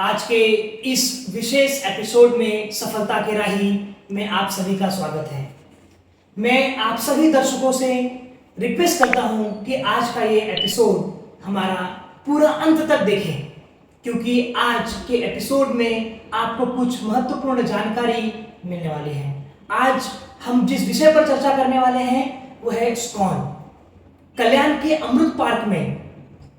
आज के इस विशेष एपिसोड में सफलता के राही में आप सभी का स्वागत है। मैं आप सभी दर्शकों से रिक्वेस्ट करता हूं कि आज का ये एपिसोड हमारा पूरा अंत तक देखें, क्योंकि आज के एपिसोड में आपको कुछ महत्वपूर्ण जानकारी मिलने वाली है। आज हम जिस विषय पर चर्चा करने वाले हैं वो है इस्कॉन। कल्याण के अमृत पार्क में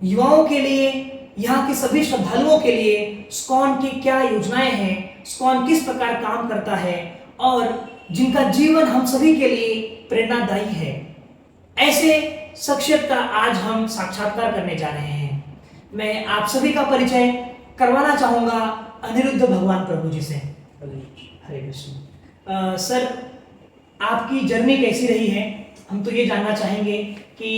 युवाओं के लिए, यहाँ के सभी श्रद्धालुओं के लिए इस्कॉन की क्या योजनाएं हैं, इस्कॉन किस प्रकार काम करता है और जिनका जीवन हम सभी के लिए प्रेरणादायी है, ऐसे शख्सियत का आज हम साक्षात्कार करने जा रहे हैं। मैं आप सभी का परिचय करवाना चाहूंगा अनिरुद्ध भगवान प्रभु जी से। हरे कृष्ण। सर, आपकी जर्नी कैसी रही है? हम तो ये जानना चाहेंगे कि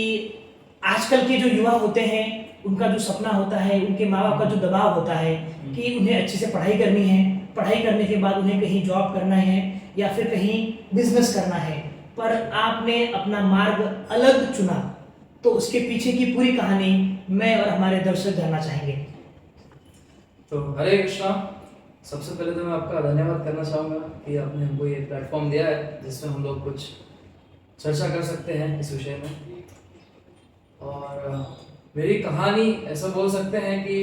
आजकल के जो युवा होते हैं उनका जो सपना होता है, उनके माँ बाप का जो दबाव होता है कि उन्हें अच्छे से पढ़ाई करनी है, पढ़ाई करने के बाद उन्हें कहीं जॉब करना है या फिर कहीं बिजनेस करना है, पर आपने अपना मार्ग अलग चुना, तो उसके पीछे की पूरी कहानी मैं और हमारे दर्शक जानना चाहेंगे। तो हरे कृष्णा। सबसे पहले तो मैं आपका धन्यवाद करना चाहूँगा कि आपने हमको ये प्लेटफॉर्म दिया है जिसमें हम लोग कुछ चर्चा कर सकते हैं इस विषय में। और मेरी कहानी ऐसा बोल सकते हैं कि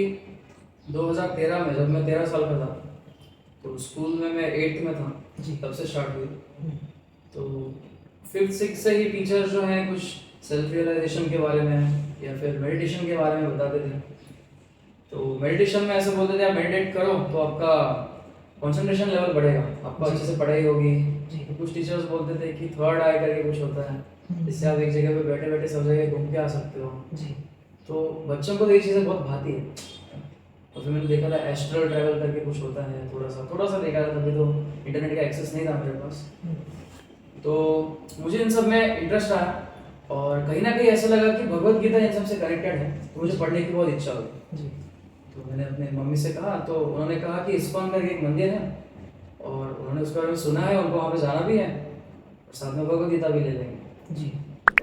2013 में, जब मैं 13 साल का था, तो स्कूल में मैं 8th में था, तब से स्टार्ट हुई। तो 5th 6th से ही टीचर जो हैं कुछ सेल्फ रियलाइजेशन के बारे में या फिर मेडिटेशन के बारे में बताते थे। तो मेडिटेशन में ऐसे बोलते थे आप मेडिटेट करो तो आपका कंसंट्रेशन लेवल बढ़ेगा, आपको अच्छे से पढ़ाई होगी। तो कुछ टीचर्स बोलते थे कि थर्ड आई करके कुछ होता है, इससे आप एक जगह पे बैठे बैठे सब जगह घूम के आ सकते हो। तो बच्चों को तो ये चीज़ें बहुत भाती है। और फिर मैंने देखा था एस्ट्रल ट्रैवल करके कुछ होता है, थोड़ा सा देखा था, तभी तो इंटरनेट का एक्सेस नहीं था मेरे पास। तो मुझे इन सब में इंटरेस्ट आया और कहीं ना कहीं ऐसा लगा कि भगवत गीता इन सब से कनेक्टेड है, तो मुझे पढ़ने की बहुत इच्छा हुई। तो मैंने अपने मम्मी से कहा, तो उन्होंने कहा कि इस्कॉन करके एक मंदिर है और उन्होंने उसके बारे में सुना है, उनको वहाँ पे जाना भी है और साथ में भगवत गीता भी ले लेंगे जी।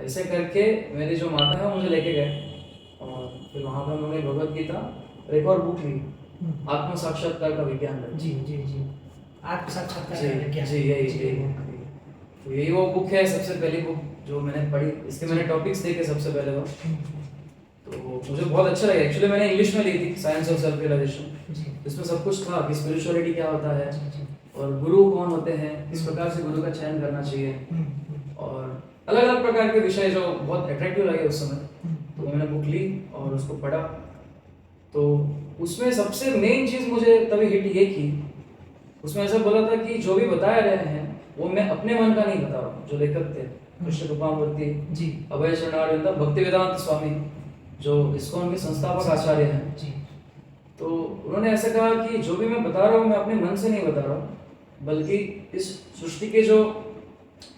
ऐसे करके मेरी जो माता है वो मुझे लेके गए और फिर वहाँ पर उन्होंने भगवत गीता और एक और बुक ली, आत्म साक्षात्कार का विज्ञान। जी जी जी, आत्म साक्षात्कार का विज्ञान। जी यही तो यही वो बुक है, सबसे पहली बुक जो मैंने पढ़ी। इसके मैंने टॉपिक्स देखे सबसे पहले तो मुझे बहुत अच्छा लगा। एक्चुअली मैंने इंग्लिश में ली थी, साइंस ऑफ सेल्फ रियलाइजेशन। इसमें सब कुछ था कि स्पिरिचुअलिटी क्या होता है और गुरु कौन होते हैं, किस प्रकार से गुरु का चयन करना चाहिए और अलग अलग प्रकार के विषय जो बहुत अट्रैक्टिव लगे उस समय। तो मैंने बुक ली और उसको पढ़ा। तो उसमें सबसे मेन चीज़ मुझे तभी हिट ये की, उसमें ऐसा बोला था कि जो भी बताया रहे हैं वो मैं अपने मन का नहीं बता रहा हूँ। जो लेखक थे कृष्ण कृपामूर्ति जी, अभय शरणानंद, भक्तिवेदांत स्वामी जो इस्कॉन के संस्थापक आचार्य हैं जी, तो उन्होंने ऐसा कहा कि जो भी मैं बता रहा हूँ मैं अपने मन से नहीं बता रहा हूँ, बल्कि इस सृष्टि के जो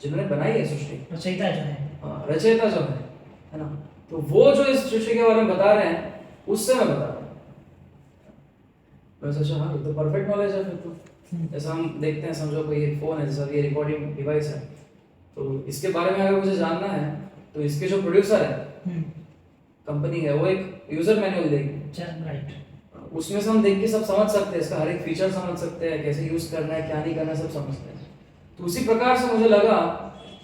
जिन्होंने बनाई है सृष्टि, रचयिता जो है, रचयिता जो है ना, तो वो जो इस सृष्टि के बारे में बता रहे हैं उससे मैं बता रहा हूँ। मैं सोचा हाँ ये तो परफेक्ट नॉलेज है। फिर तो ऐसा हम देखते हैं, समझो कोई एक फोन है, जैसा ये रिकॉर्डिंग डिवाइस है, तो इसके बारे में अगर मुझे जानना है तो इसके जो प्रोड्यूसर है कंपनी है वो एक यूजर मैनुअल देगी, राइट। उसमें से हम देख के सब समझ सकते हैं, इसका हर एक फीचर समझ सकते हैं, कैसे यूज करना है, क्या नहीं करना है, सब समझते हैं। तो उसी प्रकार से मुझे लगा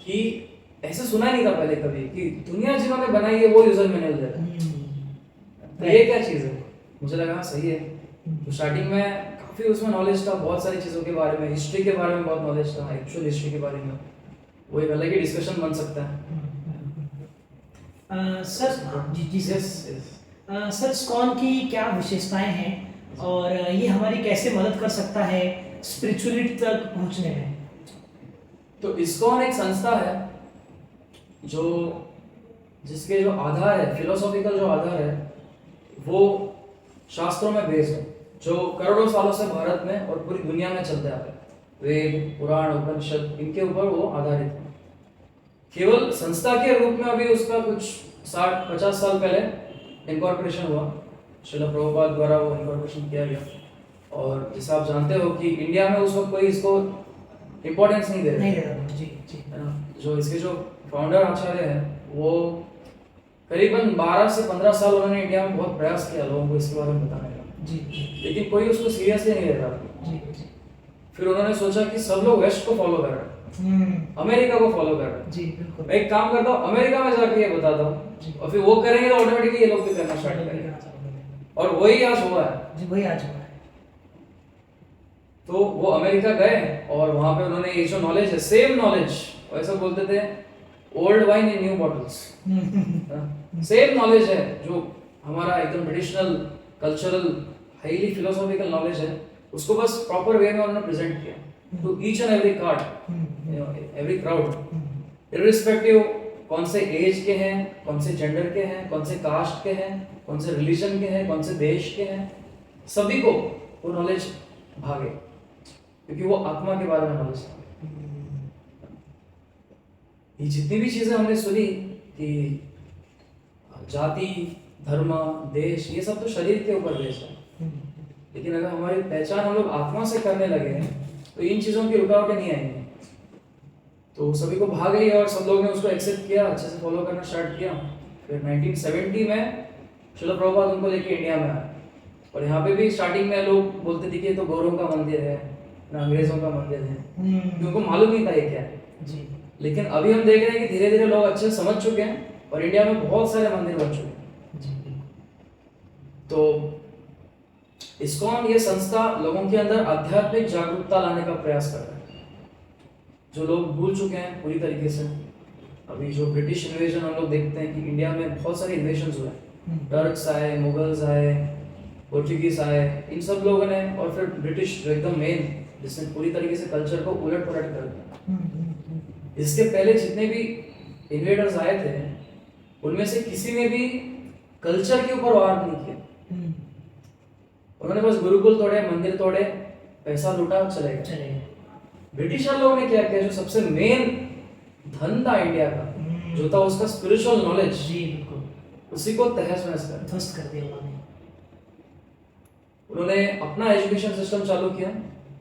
कि ऐसे सुना नहीं था पहले कभी कि दुनिया जिन्होंने बनाई है वो यूजर मैनुअल दे रहा है, तो ये क्या चीज़ है। मुझे लगा सही है। तो स्टार्टिंग में काफ़ी उसमें नॉलेज था, बहुत सारी चीज़ों के बारे में, हिस्ट्री के बारे में बहुत नॉलेज था, एक्चुअल हिस्ट्री के बारे में, वो एक अलग ही डिस्कशन बन सकता है। सर जी सर, सर इस्कॉन की क्या विशेषताएं हैं और ये हमारी कैसे मदद कर सकता है स्पिरिचुअलिटी तक पहुंचने में? तो इस्कॉन एक संस्था है जो जिसके जो आधार है, फिलोसॉफिकल जो आधार है वो शास्त्रों में बेस्ड है, जो करोड़ों सालों से भारत में और पूरी दुनिया में चलते आ रहे हैं। वेद, पुराण, उपनिषद, इनके ऊपर वो आधारित है। केवल संस्था के रूप में अभी उसका कुछ 60-50 साल पहले इनकॉर्पोरेशन हुआ, श्रील प्रभुपाद द्वारा वो इनकॉर्पोरेशन किया गया। और जैसे आप जानते हो कि इंडिया में उस वक्त कोई इसको इम्पोर्टेंस नहीं दे रहा जी जी, है ना। जो इसके जो फाउंडर आचार्य हैं वो करीबन 12 से 15 साल उन्होंने इंडिया में बहुत प्रयास किया लोगों को इसके बारे में बताने का। जी जी लेकिन कोई उसको सीरियसली नहीं ले रहा। जी जी। फिर उन्होंने सोचा कि सब लोग वेस्ट को फॉलो कर रहे हैं, अमेरिका को फॉलो कर रहे हैं, जी बिल्कुल। मैं एक काम करता हूँ अमेरिका में जाके ये बताता जी। हूँ, और फिर वो करेंगे तो ऑटोमेटिकली ये लोग भी करना स्टार्ट करेंगे, और वही आज हुआ है। जी वही आज हुआ है। तो वो अमेरिका गए और वहां पे उन्होंने ये जो नॉलेज है, सेम नॉलेज, ऐसा बोलते थे old wine in new bottles, same knowledge है जो हमारा एकदम traditional cultural highly philosophical knowledge है, उसको बस प्रॉपर वे में उन्होंने प्रेजेंट किया to each and every card, every crowd, irrespective कौन से एज के हैं, कौन से जेंडर के हैं, कौन से कास्ट के हैं, कौन से रिलीजन के हैं, कौन से देश के हैं, सभी को वो नॉलेज भागे, क्योंकि वो आत्मा के बारे में नॉलेज है। ये जितनी भी चीजें हमने सुनी कि जाति, धर्म, देश, ये सब तो शरीर के ऊपर बेस्ड है, लेकिन अगर हमारी पहचान हम लोग आत्मा से करने लगे हैं तो इन चीजों की रुकावटें नहीं आएंगी। तो सभी को भाग गई और सब लोग ने उसको एक्सेप्ट किया, अच्छे से फॉलो करना स्टार्ट किया। फिर 1970 में श्रील प्रभुपाद उनको लेके इंडिया में आए, और यहाँ पे भी स्टार्टिंग में लोग बोलते थे कि ये तो गौरवों का मंदिर है ना, अंग्रेजों का मंदिर है, उनको मालूम नहीं था ये क्या है जी। लेकिन अभी हम देख रहे हैं कि धीरे धीरे लोग अच्छे समझ चुके हैं और इंडिया में बहुत सारे मंदिर बन चुके हैं जी। तो इस्कॉन ये संस्था लोगों के अंदर आध्यात्मिक जागरूकता लाने का प्रयास कर रहा है, जो लोग भूल चुके हैं पूरी तरीके से। अभी जो ब्रिटिश इन्वेजन हम लोग देखते हैं कि इंडिया में बहुत सारे इन्वेशन हुए, टर्क्स आए, मुगल्स आए, पोर्चुगीज आए, इन सब लोगों ने, और फिर ब्रिटिश जो एकदम मेन, जिसने पूरी तरीके से कल्चर को उलट पलट कर दिया। इसके पहले जितने भी इन्वेडर्स आए थे उनमें से किसी ने भी कल्चर के ऊपर वार नहीं किया, उन्होंने बस गुरुकुल तोड़े, मंदिर तोड़े, पैसा लूटा, चले गए। ब्रिटिशर लोगों ने क्या किया, जो सबसे मेन धन था इंडिया का, जो था उसका स्पिरिचुअल नॉलेज जी, बिल्कुल, उसी को तहस नहस कर ध्वस्त कर दिया उन्होंने अपना एजुकेशन सिस्टम चालू किया।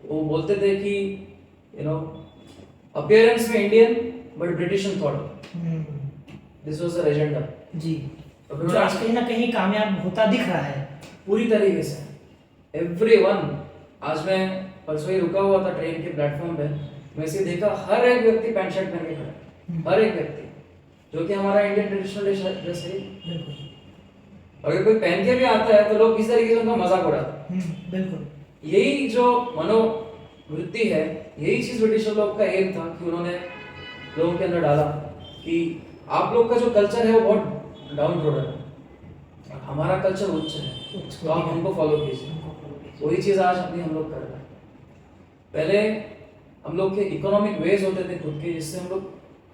वो बोलते थे कि अपीयरेंस में Indian but British in thought, this was the agenda जी। जो आज कहीं ना कहीं कामयाब होता दिख रहा है पूरी तरीके से। एवरीवन, आज मैं परसों ही रुका हुआ था ट्रेन के प्लेटफॉर्म पे, मैं इसे देखा, हर एक व्यक्ति पैंट शर्ट पहन के खड़ा है, हर एक व्यक्ति, जो कि हमारा इंडियन ट्रेडिशनल ड्रेस है। अगर कोई पहन के भी आता है तो लोग किस तरीके से उनका मजाक उड़ाते हैं। बिल्कुल, यही जो मनोवृत्ति है, यही चीज ब्रिटिश लोग का एम था कि उन्होंने लोगों के अंदर डाला कि आप लोग का जो कल्चर है वो बहुत डाउन ट्रोडन है, हमारा कल्चर उच्च है, तो आप हमको फॉलो कीजिए। वही चीज आज अपनी हम लोग कर रहे हैं। पहले हम लोग के इकोनॉमिक वेज होते थे खुद के, जिससे हम लोग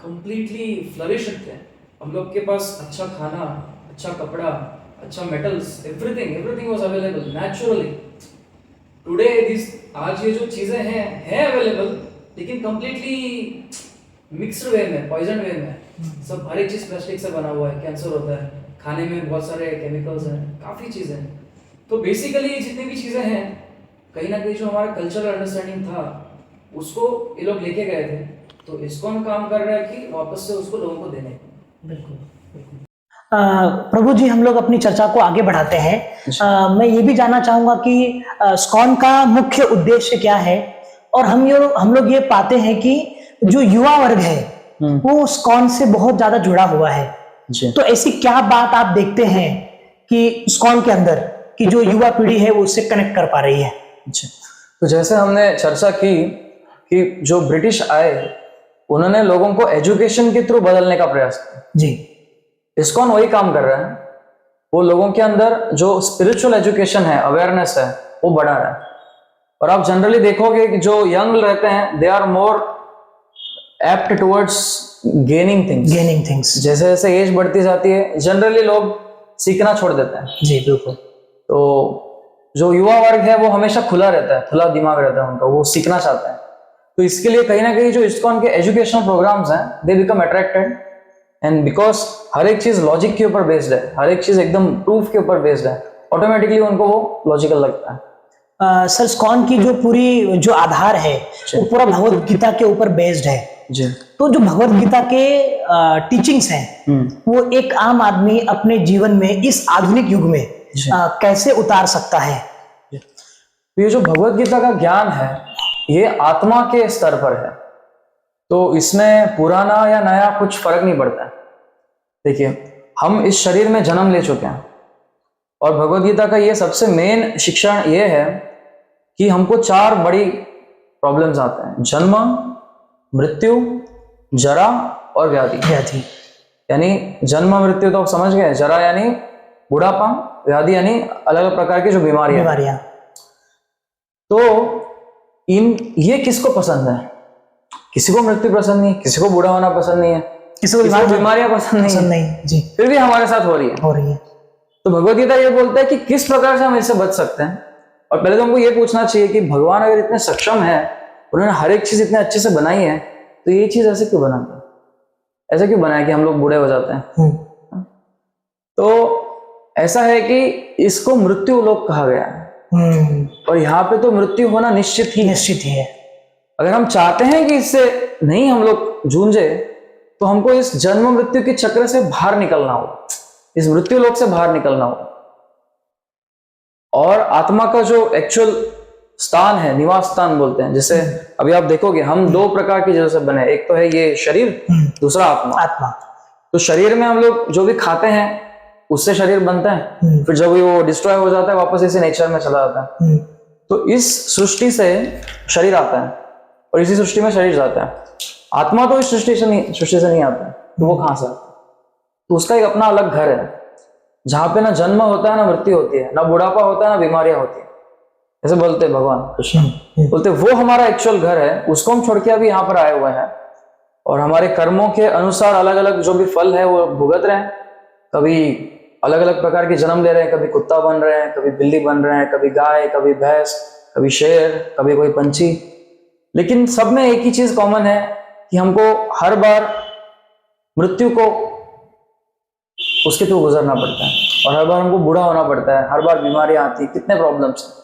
कंप्लीटली फ्लरिश थे। हम लोग के पास अच्छा खाना, अच्छा कपड़ा, अच्छा metals, everything was available naturally. Today this, आज ये जो चीजें हैं अवेलेबल, लेकिन कंप्लीटली मिक्स्ड वे में, पॉइजन वे में, सब हर एक चीज प्लास्टिक से बना हुआ है, कैंसर होता है, खाने में बहुत सारे केमिकल्स हैं, काफी चीजें हैं। तो बेसिकली जितनी भी चीजें हैं, कहीं ना कहीं जो हमारा कल्चरल अंडरस्टैंडिंग था उसको ये लोग लेके गए थे। तो इस्कॉन काम कर रहा है कि वापस से उसको लोगों को देने को। बिल्कुल। प्रभु जी, हम लोग अपनी चर्चा को आगे बढ़ाते हैं। मैं ये भी जानना चाहूंगा कि इस्कॉन का मुख्य उद्देश्य क्या है, और हम लोग ये पाते हैं कि जो युवा वर्ग है वो इस्कॉन से बहुत ज्यादा जुड़ा हुआ है। तो ऐसी क्या बात आप देखते हैं कि इस्कॉन के अंदर कि जो युवा पीढ़ी है वो उससे कनेक्ट कर पा रही है? तो जैसे हमने चर्चा की कि जो ब्रिटिश आए उन्होंने लोगों को एजुकेशन के थ्रू बदलने का प्रयास किया जी। इस्कॉन वही काम कर रहा है, वो लोगों के अंदर जो स्पिरिचुअल एजुकेशन है, अवेयरनेस है, वो बढ़ा रहा है। और आप जनरली देखोगे कि जो यंग रहते हैं they are more apt towards gaining things. जैसे जैसे एज बढ़ती जाती है जनरली लोग सीखना छोड़ देते हैं जी। बिल्कुल। तो जो युवा वर्ग है वो हमेशा खुला रहता है, खुला दिमाग रहता है उनका, वो सीखना चाहते हैं। तो इसके लिए कहीं ना कहीं जो इस्कॉन के एजुकेशनल प्रोग्राम्स हैं they become attracted, and because हर एक चीज लॉजिक के ऊपर बेस्ड है, हर एक चीज एकदम प्रूफ के ऊपर बेस्ड है, ऑटोमेटिकली उनको वो लॉजिकल लगता है। सर, इस्कॉन की जो पूरी जो आधार है वो पूरा भगवत गीता के ऊपर बेस्ड है जी। तो जो भगवत गीता के टीचिंग्स हैं वो एक आम आदमी अपने जीवन में इस आधुनिक युग में कैसे उतार सकता है, तो ये जो भगवत गीता का ज्ञान है ये आत्मा के स्तर पर है, तो इसमें पुराना या नया कुछ फर्क नहीं पड़ता है। देखिए, हम इस शरीर में जन्म ले चुके हैं और भगवत गीता का ये सबसे मेन शिक्षण ये है कि हमको 4 बड़ी प्रॉब्लम्स आते हैं: जन्म, मृत्यु, जरा और व्याधि। व्याधि, यानी जन्म मृत्यु तो आप समझ गए, जरा यानी बुढ़ापा, व्याधि यानी अलग अलग प्रकार की जो बीमारियां। बीमारियां। तो ये किसको पसंद है? किसी को मृत्यु पसंद नहीं, किसी को बूढ़ा होना पसंद नहीं है, किसी को बीमारियां पसंद पसंद नहीं है, नहीं जी, फिर भी हमारे साथ हो रही है। तो भगवत गीता ये बोलता है कि किस प्रकार से हम इससे बच सकते हैं। और पहले तो हमको ये पूछना चाहिए कि भगवान अगर इतने सक्षम है, उन्होंने हर एक चीज इतने अच्छे से बनाई है, तो ये चीज ऐसे क्यों बनाते हैं? ऐसा क्यों बनाया कि हम लोग बूढ़े हो जाते हैं? तो ऐसा है कि इसको मृत्यु लोक कहा गया है, और यहाँ पे तो मृत्यु होना निश्चित ही है। अगर हम चाहते हैं कि इससे नहीं हम लोग जूझे, तो हमको इस जन्म मृत्यु के चक्र से बाहर निकलना होगा, इस मृत्यु लोक से बाहर निकलना होगा। और आत्मा का जो एक्चुअल स्थान है, निवास स्थान बोलते हैं, जैसे अभी आप देखोगे हम 2 प्रकार की चीजों से बने, एक तो है ये शरीर, दूसरा आत्मा। तो शरीर में हम लोग जो भी खाते हैं उससे शरीर बनता है, फिर जब वो डिस्ट्रॉय हो जाता है वापस इसी नेचर में चला जाता है। तो इस सृष्टि से शरीर आता है और इसी सृष्टि में शरीर जाता है। आत्मा तो इस सृष्टि से नहीं आता है, तो वो कहां से आता है? तो उसका एक अपना अलग घर है, जहां पे ना जन्म होता है, ना मृत्यु होती है, ना बुढ़ापा होता है, ना बीमारियां होती है। ऐसे बोलते हैं भगवान कृष्ण, बोलते वो हमारा एक्चुअल घर है, उसको हम छोड़ के अभी यहाँ पर आए हुए हैं और हमारे कर्मों के अनुसार अलग अलग जो भी फल है वो भुगत रहे हैं। कभी अलग अलग प्रकार के जन्म ले रहे हैं, कभी कुत्ता बन रहे हैं, कभी बिल्ली बन रहे हैं, कभी गाय, कभी भैंस, कभी शेर, कभी कोई पंछी। लेकिन सब में एक ही चीज कॉमन है कि हमको हर बार मृत्यु को उसके थ्रू गुजरना पड़ता है और हर बार हमको बूढ़ा होना पड़ता है, हर बार बीमारियां आती, कितने प्रॉब्लम्स हैं।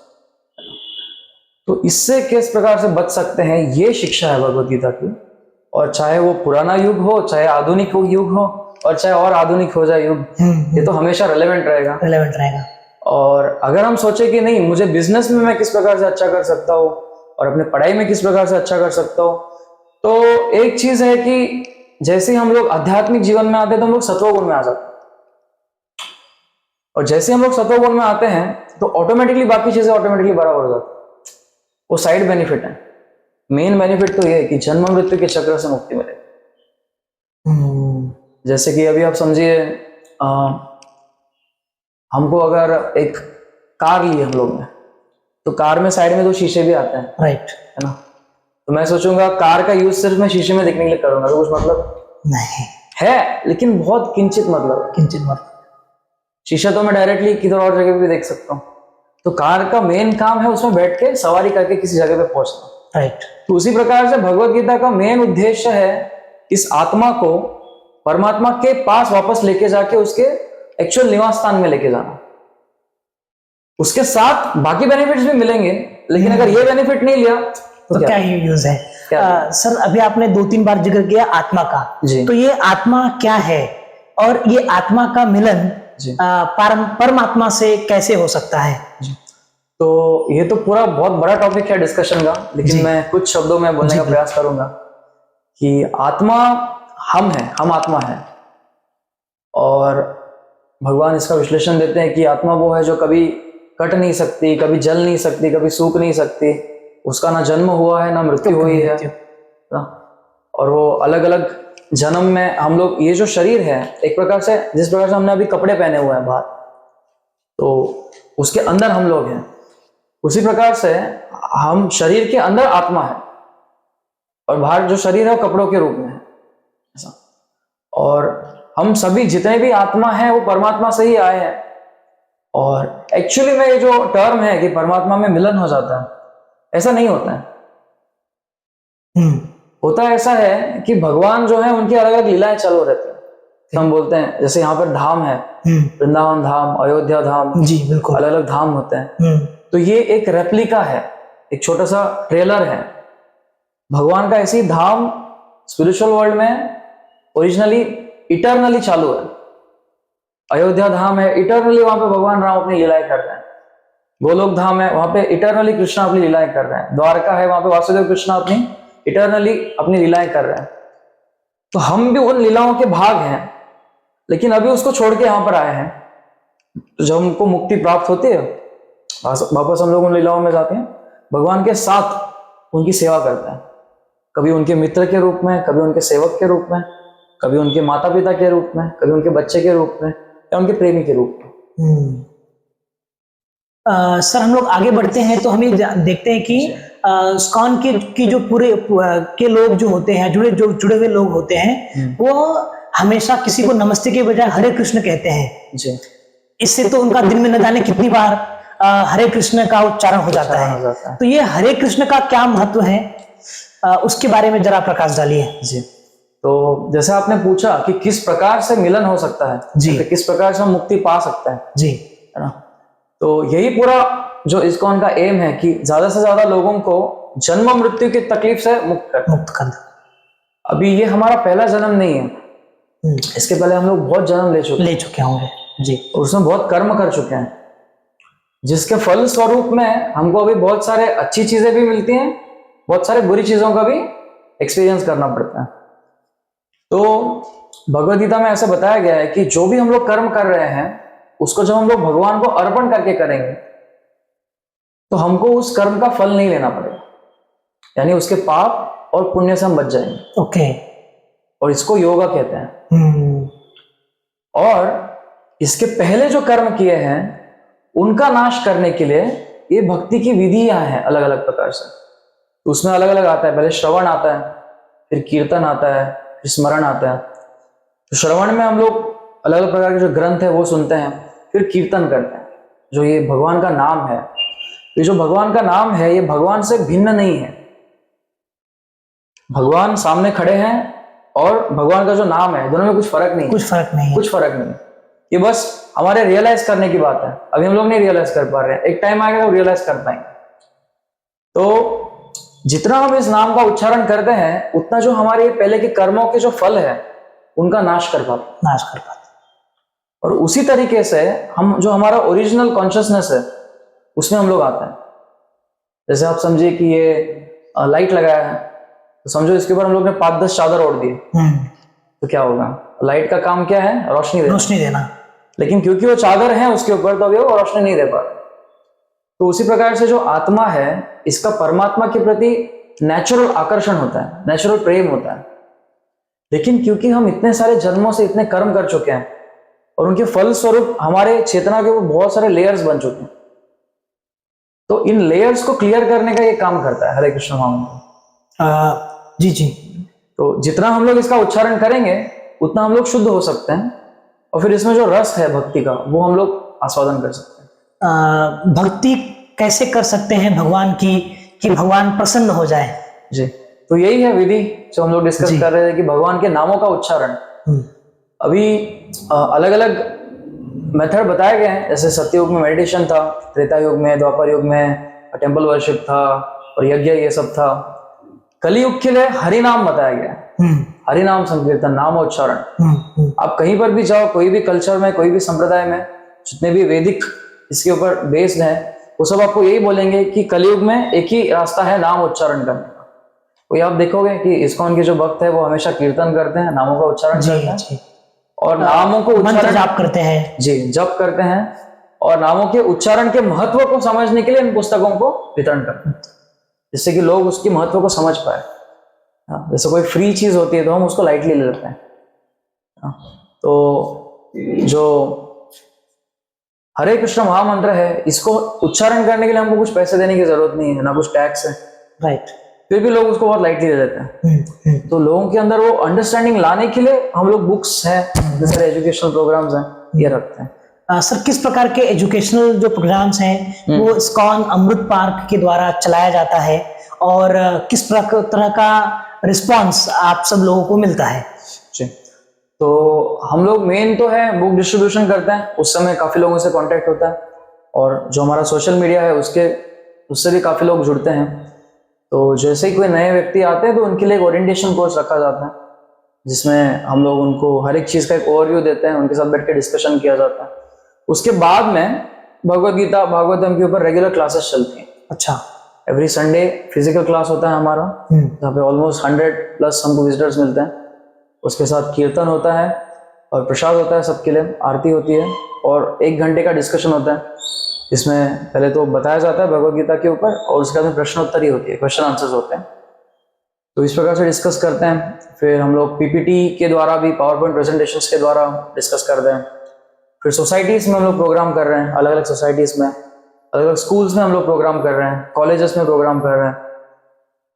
तो इससे किस प्रकार से बच सकते हैं, ये शिक्षा है भगवत गीता की। और चाहे वो पुराना युग हो, चाहे आधुनिक युग हो, और चाहे और आधुनिक हो जाए युग, ये तो हमेशा रेलेवेंट रहेगा। और अगर हम सोचे कि नहीं, मुझे बिजनेस में मैं किस प्रकार से अच्छा कर सकता हूँ और अपने पढ़ाई में किस प्रकार से अच्छा कर सकता हूँ, तो एक चीज है कि जैसे हम लोग आध्यात्मिक जीवन में आते हैं तो हम लोग सत्वगुण में आ जाते हैं, और जैसे हम लोग सत्वगुण में आते हैं तो ऑटोमेटिकली बाकी चीजें ऑटोमेटिकली बराबर हो जाती है। वो साइड बेनिफिट है। मेन बेनिफिट तो ये है कि जन्म मृत्यु के चक्र से मुक्ति मिलेगी। जैसे कि अभी आप समझिए, हमको अगर एक कार ली हम लोग ने, तो कार में साइड में 2 शीशे भी आते हैं, राइट है ना? तो मैं सोचूंगा कार का यूज सिर्फ मैं शीशे में दिखने के लिए करूंगा, तो कुछ मतलब नहीं है, लेकिन बहुत किंचित मतलब। शीशा तो मैं डायरेक्टली किधर और जगह पे देख सकता हूँ। तो कार का मेन काम है उसमें बैठ के सवारी करके किसी जगह पे पहुंचना, राइट। तो उसी प्रकार से भगवत गीता का मेन उद्देश्य है इस आत्मा को परमात्मा के पास वापस लेके जाके उसके एक्चुअल निवास स्थान में लेके जाना। उसके साथ बाकी बेनिफिट्स भी मिलेंगे, लेकिन अगर ये बेनिफिट नहीं लिया तो क्या ही यूज है? सर, अभी आपने 2-3 बार जिक्र किया आत्मा का, तो ये आत्मा क्या है और ये आत्मा का मिलन परमात्मा से कैसे हो सकता है? तो ये तो पूरा बहुत बड़ा टॉपिक है डिस्कशन का, लेकिन मैं कुछ शब्दों में बोलने का प्रयास करूंगा कि आत्मा हम है, हम आत्मा है। और भगवान इसका विश्लेषण देते हैं कि आत्मा वो है जो कभी कट नहीं सकती, कभी जल नहीं सकती, कभी सूख नहीं सकती, उसका ना जन्म हुआ है ना मृत्यु हुई है ना। और वो अलग अलग जन्म में हम लोग, ये जो शरीर है एक प्रकार से, जिस प्रकार से हमने अभी कपड़े पहने हुए हैं बाहर, तो उसके अंदर हम लोग हैं, उसी प्रकार से हम शरीर के अंदर आत्मा है और बाहर जो शरीर है वो कपड़ों के रूप में है, ऐसा। और हम सभी जितने भी आत्मा हैं वो परमात्मा से ही आए हैं। और एक्चुअली में ये जो टर्म है कि परमात्मा में मिलन हो जाता है, ऐसा नहीं होता है। होता ऐसा है कि भगवान जो है उनकी अलग अलग लीलाएं चालू रहती हैं। हम बोलते हैं जैसे यहाँ पर धाम है, वृंदावन धाम, अयोध्या धाम, जी बिल्कुल, अलग अलग धाम होते हैं। तो ये एक रेप्लिका है, एक छोटा सा ट्रेलर है भगवान का। ऐसी धाम स्पिरिचुअल वर्ल्ड में ओरिजिनली इटर्नली चालू है। अयोध्या धाम है, इटर्नली वहां पे भगवान राम अपनी लीलाएं कर रहे हैं। गोलोक धाम है, वहां पे इटरनली कृष्ण अपनी लीलाएं कर रहे हैं। द्वारका है, वहां पे वासुदेव कृष्ण अपनी इटरनली अपनी लीलाएं कर रहे हैं। तो हम भी उन लीलाओं के भाग हैं, लेकिन अभी उसको छोड़ के यहाँ पर आए हैं। तो जब हमको मुक्ति प्राप्त होती है, वापस हम लोग उन लीलाओं में जाते हैं, भगवान के साथ उनकी सेवा करते हैं, कभी उनके मित्र के रूप में, कभी उनके सेवक के रूप में, कभी उनके माता पिता के रूप में, कभी उनके बच्चे के रूप में, या उनके प्रेमी के रूप में। सर हम लोग आगे बढ़ते हैं तो हमें देखते हैं कि इस्कॉन की जो पूरे के लोग जो होते हैं, जुड़े हुए लोग होते हैं, वो हमेशा किसी को नमस्ते के बजाय हरे कृष्ण कहते हैं जी। इससे तो उनका दिन में न जाने कितनी बार हरे कृष्ण का उच्चारण हो जाता है। तो ये हरे कृष्ण का क्या महत्व है, उसके बारे में जरा प्रकाश डालिए। जी। तो जैसे आपने पूछा कि किस प्रकार से मिलन हो सकता है जी, तो किस प्रकार से हम मुक्ति पा सकते हैं, जी, है ना। तो यही पूरा जो इस्कॉन का एम है कि ज्यादा से ज्यादा लोगों को जन्म मृत्यु की तकलीफ से मुक्त करना। अभी ये हमारा पहला जन्म नहीं है, इसके पहले हम लोग बहुत जन्म ले चुके होंगे जी, और उसमें बहुत कर्म कर चुके हैं, जिसके फल स्वरूप में हमको अभी बहुत सारे अच्छी चीजें भी मिलती हैं, बहुत सारे बुरी चीजों का भी एक्सपीरियंस करना पड़ता है। तो भगवद गीता में ऐसा बताया गया है कि जो भी हम लोग कर्म कर रहे हैं उसको जब हम लोग भगवान को अर्पण करके करेंगे तो हमको उस कर्म का फल नहीं लेना पड़ेगा, यानी उसके पाप और पुण्य से हम बच जाएंगे। ओके। और इसको योगा कहते हैं। और इसके पहले जो कर्म किए हैं उनका नाश करने के लिए ये भक्ति की विधियां हैं अलग अलग प्रकार से। तो उसमें अलग अलग आता है, पहले श्रवण आता है, फिर कीर्तन आता है, फिर स्मरण आता है। तो श्रवण में हम लोग अलग अलग प्रकार के जो ग्रंथ है वो सुनते हैं, फिर कीर्तन करते हैं, जो ये भगवान का नाम है। ये जो भगवान का नाम है ये भगवान से भिन्न नहीं है। भगवान सामने खड़े हैं और भगवान का जो नाम है, दोनों में कुछ फर्क नहीं, कुछ फर्क नहीं। ये बस हमारे रियलाइज करने की बात है। अभी हम लोग नहीं रियलाइज कर पा रहे हैं, एक टाइम आएगा तो रियलाइज कर पाएंगे। तो जितना हम इस नाम का उच्चारण करते हैं उतना जो हमारे पहले के कर्मों के जो फल है उनका नाश कर पाते। और उसी तरीके से हम जो हमारा ओरिजिनल कॉन्शियसनेस है उसमें हम लोग आते हैं। जैसे आप समझिए कि ये लाइट लगाया है, तो समझो इसके ऊपर हम लोग ने 5-10 चादर ओढ़ दी, तो क्या होगा? लाइट का काम क्या है? रोशनी देना। लेकिन क्योंकि वो चादर है उसके ऊपर तो अभी वो रोशनी नहीं दे पा रहा। तो उसी प्रकार से जो आत्मा है इसका परमात्मा के प्रति नेचुरल आकर्षण होता है, नेचुरल प्रेम होता है। लेकिन क्योंकि हम इतने सारे जन्मों से इतने कर्म कर चुके हैं और उनके फल स्वरूप हमारे चेतना के ऊपर बहुत सारे लेयर्स बन चुके हैं, तो इन लेयर्स को क्लियर करने का ये काम करता है हरे कृष्ण महामंत्र। जी। तो जितना हम लोग इसका उच्चारण करेंगे उतना हम लोग शुद्ध हो सकते हैं, और फिर इसमें जो रस है भक्ति का वो हम लोग आस्वादन कर सकते हैं। भक्ति कैसे कर सकते हैं भगवान की कि भगवान प्रसन्न हो जाए? जी, तो यही है विधि जो हम लोग डिस्कस कर रहे थे कि भगवान के नामों का उच्चारण। अभी अलग अलग मेथड बताए गए हैं, जैसे सत्ययुग में मेडिटेशन था, त्रेता युग में, द्वापर युग में टेम्पल वर्शिप था और यज्ञ ये सब था। कलियुग के लिए हरि नाम बताया गया, हरि नाम संकीर्तन, नाम उच्चारण। आप कहीं पर भी जाओ, कोई भी कल्चर में, कोई भी संप्रदाय में, जितने भी वैदिक इसके ऊपर बेस्ड है वो सब आपको यही बोलेंगे कि कलियुग में एक ही रास्ता है नाम उच्चारण करने का। कोई आप देखोगे कि इस्कॉन के जो भक्त है वो हमेशा कीर्तन करते हैं, नामों का उच्चारण करते हैं और नामों को मंत्र जाप करते हैं। जी, जप करते हैं और नामों के उच्चारण के महत्व को समझने के लिए इन पुस्तकों को वितरण करते हैं, जिससे कि लोग उसकी महत्व को समझ पाए। जैसे कोई फ्री चीज होती है तो हम उसको लाइटली ले लेते हैं। तो जो हरे कृष्ण महामंत्र है इसको उच्चारण करने के लिए हमको कुछ पैसे देने की जरूरत नहीं है, ना कुछ टैक्स है, राइट। फिर भी लोग उसको बहुत लाइटली ले लेते हैं। तो लोगों के अंदर वो अंडरस्टैंडिंग लाने के लिए हम लोग बुक्स हैं, जैसे एजुकेशनल प्रोग्राम्स हैं, ये रखते हैं। सर किस प्रकार के एजुकेशनल जो प्रोग्राम्स हैं वो इस्कॉन अमृत पार्क के द्वारा चलाया जाता है और किस तरह का रिस्पांस आप सब लोगों को मिलता है? जी, तो हम लोग मेन तो है बुक डिस्ट्रीब्यूशन करते हैं, उस समय काफी लोगों से कांटेक्ट होता है, और जो हमारा सोशल मीडिया है उससे भी काफी लोग जुड़ते हैं। तो जैसे ही कोई नए व्यक्ति आते हैं तो उनके लिए एक ओरिएंटेशन कोर्स रखा जाता है, जिसमें हम लोग उनको हर एक चीज का एक ओवरव्यू देते हैं, उनके साथ बैठ के डिस्कशन किया जाता है। उसके बाद में भगवत गीता भागवतम के ऊपर रेगुलर क्लासेस चलती हैं। अच्छा। एवरी संडे फिजिकल क्लास होता है हमारा, जहाँ पे ऑलमोस्ट 100+ हमको विजिटर्स मिलते हैं। उसके साथ कीर्तन होता है और प्रसाद होता है सबके लिए, आरती होती है और 1 घंटे का डिस्कशन होता है, जिसमें पहले तो बताया जाता है भगवत गीता के ऊपर और उसके बाद में प्रश्नोत्तरी होती है, क्वेश्चन आंसर्स होते हैं। तो इस प्रकार से डिस्कस करते हैं। फिर हम लोग पीपीटी के द्वारा भी, पावर पॉइंट प्रेजेंटेशंस के द्वारा डिस्कस करते हैं। फिर सोसाइटीज़ में हम लोग प्रोग्राम कर रहे हैं, अलग अलग सोसाइटीज़ में, अलग अलग स्कूल्स में हम लोग प्रोग्राम कर रहे हैं, कॉलेजेस में प्रोग्राम कर रहे हैं।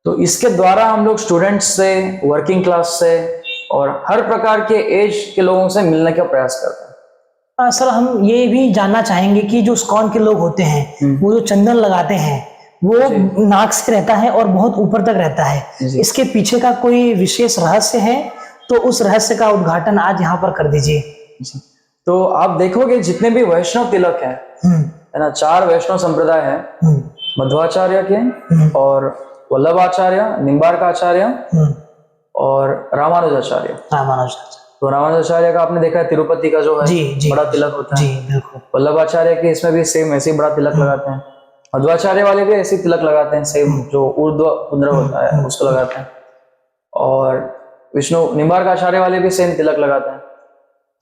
तो इसके द्वारा हम लोग स्टूडेंट्स से, वर्किंग क्लास से और हर प्रकार के एज के लोगों से मिलने का प्रयास करते हैं। सर, हम ये भी जानना चाहेंगे कि जो इस्कॉन के लोग होते हैं वो जो चंदन लगाते हैं वो नाक से रहता है और बहुत ऊपर तक रहता है, इसके पीछे का कोई विशेष रहस्य है? तो उस रहस्य का उद्घाटन आज यहाँ पर कर दीजिए। तो आप देखोगे जितने भी वैष्णव तिलक हैं, है ना, 4 वैष्णव संप्रदाय है, मध्वाचार्य के और वल्लभाचार्य, निम्बार्काचार्य और रामानुजाचार्य। तो रामानुजाचार्य का आपने देखा है तिरुपति का जो है बड़ा तिलक होता है। बिल्कुल। वल्लभाचार्य के इसमें भी सेम ऐसे ही बड़ा तिलक लगाते हैं। मध्वाचार्य वाले भी ऐसे तिलक लगाते हैं, सेम जो ऊर्ध्व पुंड्र होता है उसको लगाते हैं। और विष्णु निम्बार्काचार्य वाले भी सेम तिलक लगाते हैं।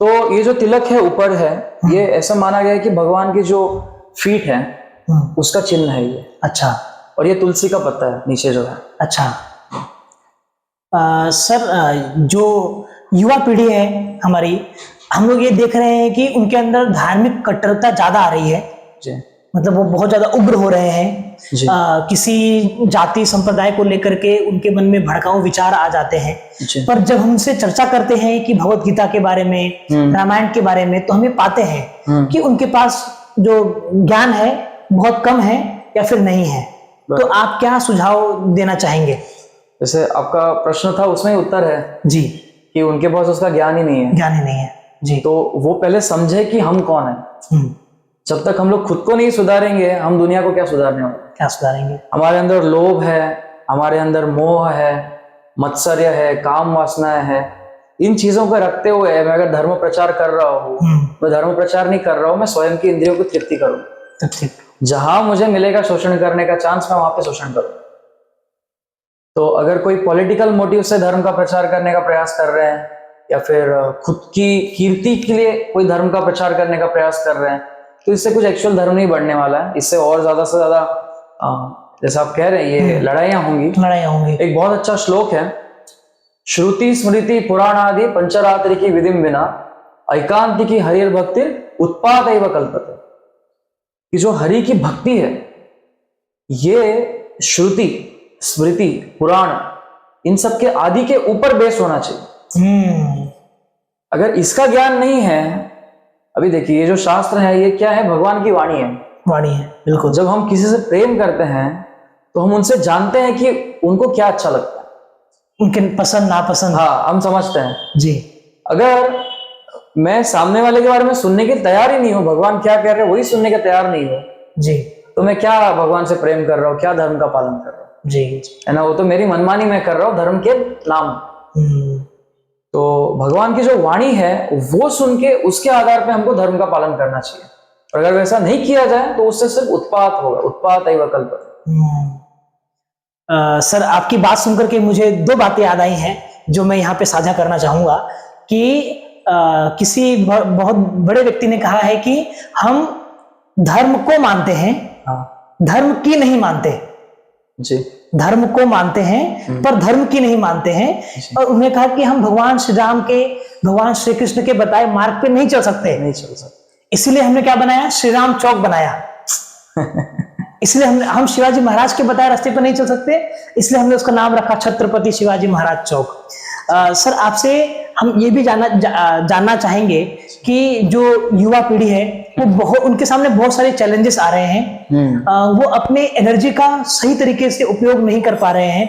तो ये जो तिलक है ऊपर है, ये ऐसा माना गया है कि भगवान की जो फीट है उसका चिन्ह है ये। अच्छा। और ये तुलसी का पत्ता है नीचे जो है। अच्छा। सर, जो युवा पीढ़ी है हमारी, हम लोग ये देख रहे हैं कि उनके अंदर धार्मिक कट्टरता ज्यादा आ रही है जी। मतलब वो बहुत ज्यादा उग्र हो रहे हैं। किसी जाति संप्रदाय को लेकर के उनके मन में भड़काऊ विचार आ जाते हैं। पर जब हमसे चर्चा करते हैं कि भगवत गीता के बारे में, रामायण के बारे में, तो हमें पाते हैं कि उनके पास जो ज्ञान है बहुत कम है या फिर नहीं है। तो आप क्या सुझाव देना चाहेंगे? जैसे आपका प्रश्न था उसमें उत्तर है जी कि उनके पास उसका ज्ञान ही नहीं है। ज्ञान ही नहीं है जी। तो वो पहले समझे कि हम कौन है। जब तक हम लोग खुद को नहीं सुधारेंगे, हम दुनिया को क्या सुधारने वाले? क्या सुधारेंगे? हमारे अंदर लोभ है, हमारे अंदर मोह है, मत्सर्य है, काम वासना है। इन चीजों को रखते हुए मैं अगर धर्म प्रचार कर रहा हूँ, मैं धर्म प्रचार नहीं कर रहा हूँ, मैं स्वयं की इंद्रियों को तृप्ति करूँ। जहां मुझे मिलेगा शोषण करने का चांस, मैं वहां पे शोषण करूँ। तो अगर कोई पॉलिटिकल मोटिव से धर्म का प्रचार करने का प्रयास कर रहे हैं या फिर खुद की कीर्ति के लिए कोई धर्म का प्रचार करने का प्रयास कर रहे हैं, तो इससे कुछ एक्चुअल धर्म नहीं बढ़ने वाला है। इससे और ज्यादा से ज्यादा जैसे आप कह रहे हैं ये लड़ाइयां होंगी। एक बहुत अच्छा श्लोक है, श्रुति स्मृति पुराण आदि पंचरात्रि की विधिम बिना ऐकांति की हरिर भक्ति उत्पाद एव कल्पते। कि जो हरि की भक्ति है ये श्रुति स्मृति पुराण इन सब के आदि के ऊपर बेस होना चाहिए। अगर इसका ज्ञान नहीं है, अभी देखिए ये जो शास्त्र है ये क्या है? भगवान की वाणी है। बिल्कुल। जब हम किसी से प्रेम करते हैं तो हम उनसे जानते हैं कि उनको क्या अच्छा लगता है, उनके पसंद नापसंद। हाँ, हम समझते हैं जी। अगर मैं सामने वाले के बारे में सुनने के तैयार ही नहीं हूँ, भगवान क्या कह रहे हैं वही सुनने के तैयार नहीं हो जी, तो मैं क्या भगवान से प्रेम कर रहा हूँ, क्या धर्म का पालन कर रहा हूँ? जी, है ना, वो तो मेरी मनमानी में कर रहा हूँ धर्म के नाम। तो भगवान की जो वाणी है वो सुन के उसके आधार पे हमको धर्म का पालन करना चाहिए। और अगर वैसा नहीं किया जाए तो उससे सिर्फ उत्पात होगा, उत्पात एवं कल्पते। सर, आपकी बात सुनकर के मुझे 2 बातें याद आई हैं जो मैं यहाँ पे साझा करना चाहूंगा कि किसी बहुत बड़े व्यक्ति ने कहा है कि हम धर्म को मानते हैं, धर्म की नहीं मानते जी। धर्म को मानते हैं पर धर्म की नहीं मानते हैं। और उन्होंने कहा कि हम भगवान श्री राम के, भगवान श्री कृष्ण के बताए मार्ग पे नहीं चल सकते। इसीलिए हमने क्या बनाया? श्री राम चौक बनाया। इसलिए हम शिवाजी महाराज के बताए रास्ते पर नहीं चल सकते, इसलिए हमने उसका नाम रखा छत्रपति शिवाजी महाराज चौक। सर, आपसे हम ये भी जानना चाहेंगे कि जो युवा पीढ़ी है वो उनके सामने बहुत सारे चैलेंजेस आ रहे हैं। वो अपने एनर्जी का सही तरीके से उपयोग नहीं कर पा रहे हैं।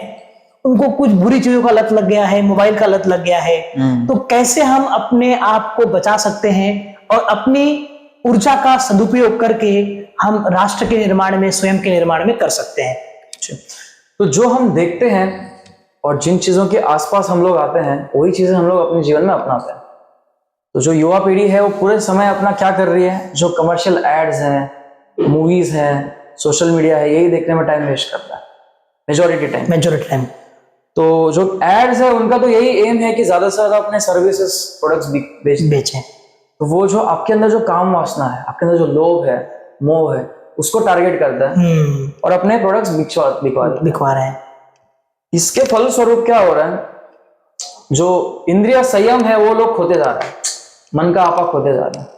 उनको कुछ बुरी चीजों का लत लग गया है, मोबाइल का लत लग गया है। तो कैसे हम अपने आप को बचा सकते हैं और अपनी ऊर्जा का सदुपयोग करके हम राष्ट्र के निर्माण में, स्वयं के निर्माण में कर सकते हैं? तो जो हम देखते हैं और जिन चीजों के आसपास हम लोग आते हैं वही चीजें हम लोग अपने जीवन में अपनाते हैं। तो जो युवा पीढ़ी है वो पूरे समय अपना क्या कर रही है? जो कमर्शियल एड्स हैं, मूवीज है, सोशल मीडिया है, यही देखने में टाइम वेस्ट करता है मेजोरिटी टाइम। तो जो एड्स है उनका तो यही एम है कि ज्यादा से ज्यादा अपने सर्विसेज प्रोडक्ट्स बेचें। तो वो जो आपके अंदर जो काम वासना है, आपके अंदर जो लोभ है, मोह है, उसको टारगेट करता है और अपने प्रोडक्ट्स बिकवा रहे हैं। इसके फलस्वरूप क्या हो रहा है, जो इंद्रिय संयम है वो लोग खोते जा रहे हैं, मन का आपा खोते जा रहे हैं।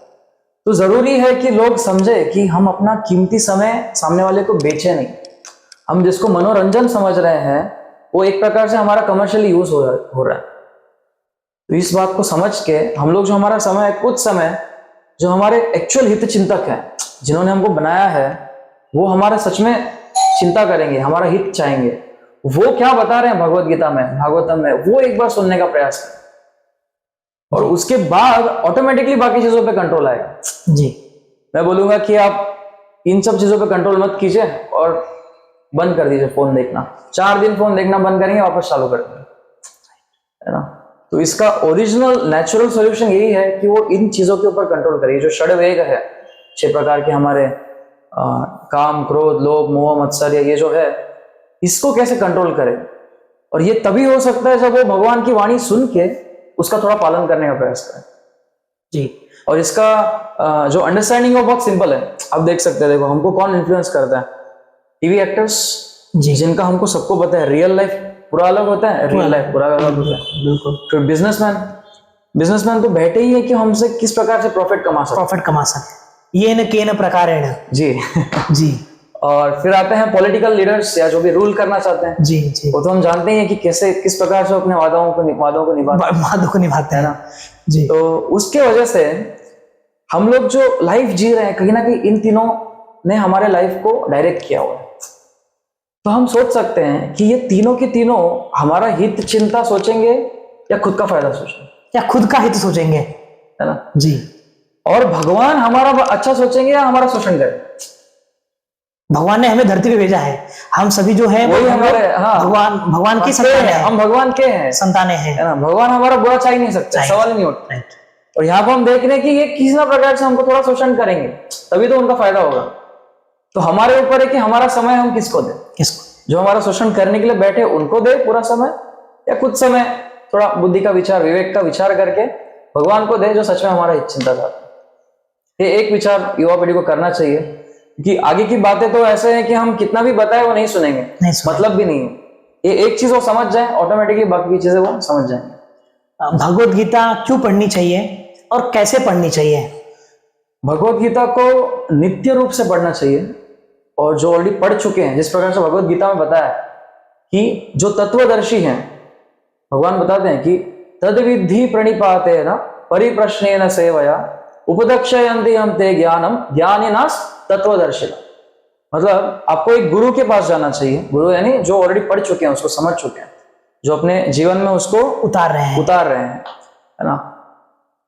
तो जरूरी है कि लोग समझे कि हम अपना कीमती समय सामने वाले को बेचे नहीं। हम जिसको मनोरंजन समझ रहे हैं वो एक प्रकार से हमारा कमर्शियली यूज हो रहा है। तो इस बात को समझ के हम लोग जो हमारा समय है, कुछ समय जो हमारे एक्चुअल हित चिंतक हैं, जिन्होंने हमको बनाया है, वो हमारा सच में चिंता करेंगे, हमारा हित चाहेंगे, वो क्या बता रहे हैं भगवत गीता में, भागवतम में, वो एक बार सुनने का प्रयास करें और उसके बाद ऑटोमेटिकली बाकी चीजों पे कंट्रोल आएगा। जी, मैं बोलूंगा कि आप इन सब चीजों पे कंट्रोल मत कीजिए और बंद कर दीजिए फोन देखना। 4 दिन फोन देखना बंद करेंगे, वापस चालू कर देंगे, है ना। तो इसका ओरिजिनल नेचुरल सॉल्यूशन यही है कि वो इन चीजों के ऊपर कंट्रोल करिए। जो षड्वेग है, 6 प्रकार के हमारे काम, क्रोध, लोभ, मोह, मत्सर्य, ये जो है, इसको कैसे कंट्रोल करें। और ये तभी हो सकता है जब वो भगवान की वाणी सुन के उसका थोड़ा पालन करने का प्रयास करें। जी, और इसका जो अंडरस्टैंडिंग है वो बहुत सिंपल है। आप देख सकते हैं, देखो हमको कौन इन्फ्लुएंस करता है, टीवी एक्टर्स जी, जिनका हमको सबको पता है रियल लाइफ पूरा अलग होता है, रियल लाइफ पूरा अलग होता है। बिल्कुल। फिर बिजनेसमैन तो बैठे ही है कि हमसे किस प्रकार से प्रॉफिट कमा सके, ये न के न प्रकार है जी जी। और फिर आते हैं पॉलिटिकल लीडर्स या जो भी रूल करना चाहते हैं जी जी, वो तो हम जानते हैं कि कैसे किस प्रकार से अपने वादों को निभाते हैं ना जी। तो उसके वजह से हम लोग जो लाइफ जी रहे हैं, कहीं ना कहीं इन तीनों ने हमारे लाइफ को डायरेक्ट किया हुआ है। तो हम सोच सकते हैं कि ये तीनों के तीनों हमारा हित चिंता सोचेंगे या खुद का फायदा सोचेंगे, या खुद का हित सोचेंगे, है ना जी। और भगवान हमारा अच्छा सोचेंगे या हमारा शोषण करेंगे। भगवान ने हमें धरती पे भेजा है, हम सभी जो है वही हमारे भगवान की संतानें हैं, हम भगवान के हैं, संतानें हैं, है ना। भगवान हमारा बुरा चाह ही नहीं सकता, सवाल ही नहीं उठता। और यहाँ पर हम देख रहे हैं कि ये किसी ना प्रकार से हमको थोड़ा शोषण करेंगे, तभी तो उनका फायदा होगा। तो हमारे ऊपर है कि हमारा समय हम किसको दें, जो हमारा शोषण करने के लिए बैठे उनको दे पूरा समय, या कुछ समय थोड़ा बुद्धि का विचार, विवेक का विचार करके भगवान को दे, जो सच में हमारा हित चिंता चाहता है। ये एक विचार युवा पीढ़ी को करना चाहिए, कि आगे की बातें तो ऐसे हैं कि हम कितना भी बताए वो नहीं सुनेंगे, मतलब भी नहीं है। ये एक चीज वो समझ जाए, ऑटोमेटिकली बाकी की चीजें वो समझ जाएंगे। भगवत गीता क्यों पढ़नी चाहिए और कैसे पढ़नी चाहिए? भगवत गीता को नित्य रूप से पढ़ना चाहिए, और जो ऑलरेडी पढ़ चुके हैं, जिस प्रकार से भगवत गीता में बताया कि जो तत्वदर्शी हैं, भगवान बताते हैं कि तद्विद्धि प्रणिपाते न परिप्रश्नेन सेवया उपदक्षयन्ति हम ते ज्ञानम ज्ञानिनास तत्वदर्शिना। मतलब आपको एक गुरु के पास जाना चाहिए, गुरु यानी जो ऑलरेडी पढ़ चुके हैं, उसको समझ चुके हैं, जो अपने जीवन में उसको उतार रहे हैं, है ना।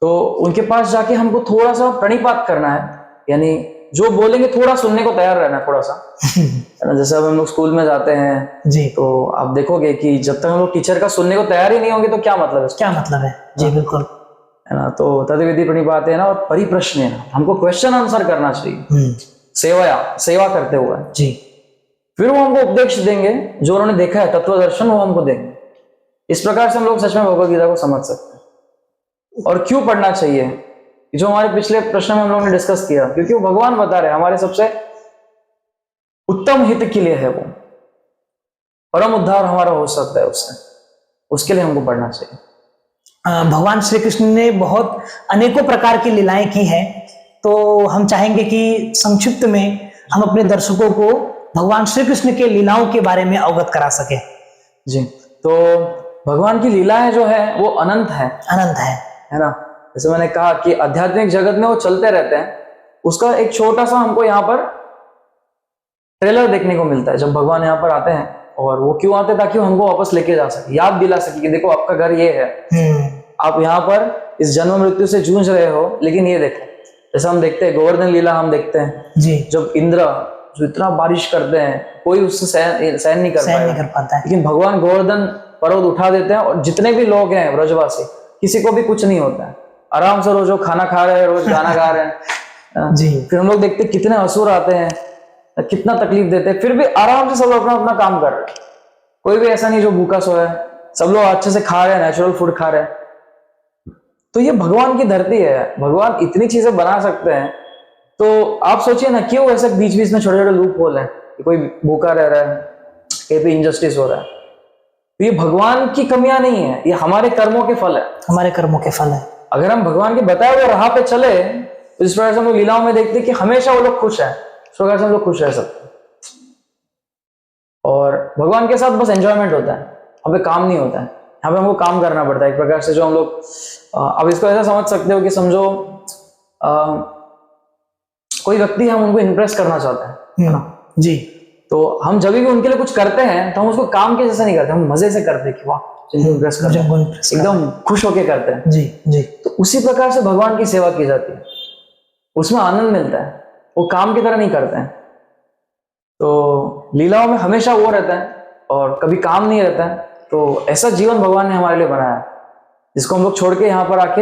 तो उनके पास जाके हमको थोड़ा सा प्रणिपात करना है, यानी जो बोलेंगे थोड़ा सुनने को तैयार रहना है, थोड़ा सा, है ना। जैसे अब हम लोग स्कूल में जाते हैं जी, तो आप देखोगे कि जब तक हम लोग टीचर का सुनने को तैयार ही नहीं होंगे तो क्या मतलब है जी, बिल्कुल, है ना। तो तद्विधि प्रणिपाते है ना, और परिप्रश्न है ना, हमको क्वेश्चन आंसर करना चाहिए, सेवा करते हुए जी। फिर वो हमको उपदेश देंगे, जो उन्होंने देखा है तत्वदर्शन, वो हमको देंगे। इस प्रकार से हम लोग सच में भगवद गीता को समझ सकते हैं। और क्यों पढ़ना चाहिए, जो हमारे पिछले प्रश्न में हम लोगों ने डिस्कस किया, क्योंकि वो भगवान बता रहे हैं हमारे सबसे उत्तम हित के लिए है, वो परम उद्धार हमारा हो सकता है उससे, उसके लिए हमको पढ़ना चाहिए। भगवान श्री कृष्ण ने बहुत अनेकों प्रकार की लीलाएं की हैं, तो हम चाहेंगे कि संक्षिप्त में हम अपने दर्शकों को भगवान श्री कृष्ण के लीलाओं के बारे में अवगत करा सके जी। तो भगवान की लीलाएं जो है वो अनंत है, है ना। जैसे मैंने कहा कि आध्यात्मिक जगत में वो चलते रहते हैं, उसका एक छोटा सा हमको यहाँ पर ट्रेलर देखने को मिलता है। जब भगवान यहाँ पर आते हैं, और वो क्यों आते हैं, ताकि वो हमको वापस लेके जा सके, याद दिला सके कि देखो आपका घर ये है, आप यहाँ पर इस जन्म मृत्यु से जूझ रहे हो, लेकिन ये देखो। जैसे हम देखते हैं गोवर्धन लीला, हम देखते हैं जी, जब इंद्र जो इतना बारिश करते हैं, कोई उससे सहन नहीं कर पाता है, लेकिन भगवान गोवर्धन पर्वत उठा देते हैं, और जितने भी लोग हैं ब्रजवासी, किसी को भी कुछ नहीं होता है, आराम से रोज खाना खा रहे हैं, रोज गाना गा रहे हैं, जी। फिर हम लोग देखते हैं कितने असुर आते हैं, कितना तकलीफ देते हैं, फिर भी आराम से सब लोग अपना अपना काम कर रहे हैं। कोई भी ऐसा नहीं जो भूखा सोया है, सब लोग अच्छे से खा रहे हैं, नेचुरल फूड खा रहे हैं। तो ये भगवान की धरती है, भगवान इतनी चीजें बना सकते हैं। तो आप सोचिए ना, क्यों ऐसे बीच बीच में छोटे छोटे लूप होल है कि कोई भूखा रह रहा है, कहीं पे इंजस्टिस हो रहा है। तो ये भगवान की कमियां नहीं है, ये हमारे कर्मों के फल है, हमारे कर्मों के फल है। अगर हम भगवान के बताए हुए राह पे चले तो इस प्रकार से हम लोग लीलाओं में देखते हैं कि हमेशा वो लोग खुश हैं, इस प्रकार से हम लोग खुश रह सकते हैं। और भगवान के साथ बस एंजॉयमेंट होता है, हमें काम नहीं होता है, यहाँ पे हमको काम करना पड़ता है एक प्रकार से। जो हम लोग अब इसको ऐसा समझ सकते हो कि समझो कोई व्यक्ति, हम उनको इम्प्रेस करना चाहते हैं ना जी। तो हम जब भी उनके लिए कुछ करते हैं तो हम उसको काम के जैसे नहीं करते, हम मजे से करते हैं कि वाह जिनको इम्प्रेस करते हैं, एकदम खुश होके करते हैं। जी जी। तो उसी प्रकार से भगवान की सेवा की जाती है, उसमें आनंद मिलता है, वो काम की तरह नहीं करते हैं। तो लीलाओं में हमेशा वो रहता है और कभी काम नहीं रहता है। तो ऐसा जीवन भगवान ने हमारे लिए बनाया है, जिसको हम लोग छोड़ के यहाँ पर आके